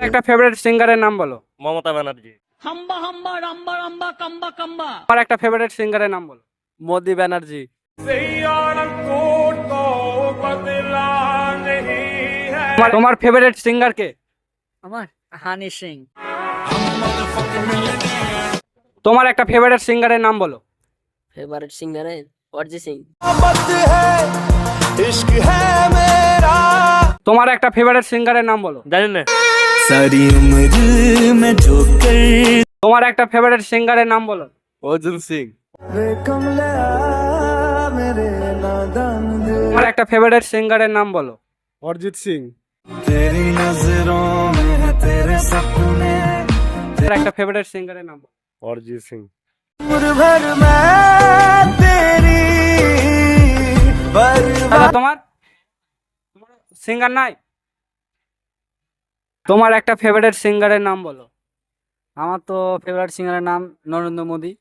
একটা ফেভারিট সিঙ্গারের নাম বলো। মমতা ব্যানার্জি। আমার একটা ফেভারিট সিঙ্গারের নাম বলো। মোদি ব্যানার্জি। তোমার ফেভারিট সিঙ্গার কে? আমার হানি সিং। তোমার একটা ফেভারিট সিঙ্গারের নাম বলো। Favourite singer Arijit Singh. তোমার একটা ফেভারিট সিঙ্গারের নাম বলো। জানি না। তোমার একটা ফেভারিট সিঙ্গারের নাম বলো। অর্জুন সিং। তোমার একটা ফেভারিট সিঙ্গারের নাম বলো। অরিজিৎ সিং। তোমার একটা ফেভারিট সিঙ্গারের নাম বলো। অরিজিৎ সিং। আচ্ছা, তোমার সিঙ্গার নাই? তোমার একটা ফেভারিট সিঙ্গারের নাম বলো। আমার তো ফেভারিট সিঙ্গারের নাম নরেন্দ্র মোদি।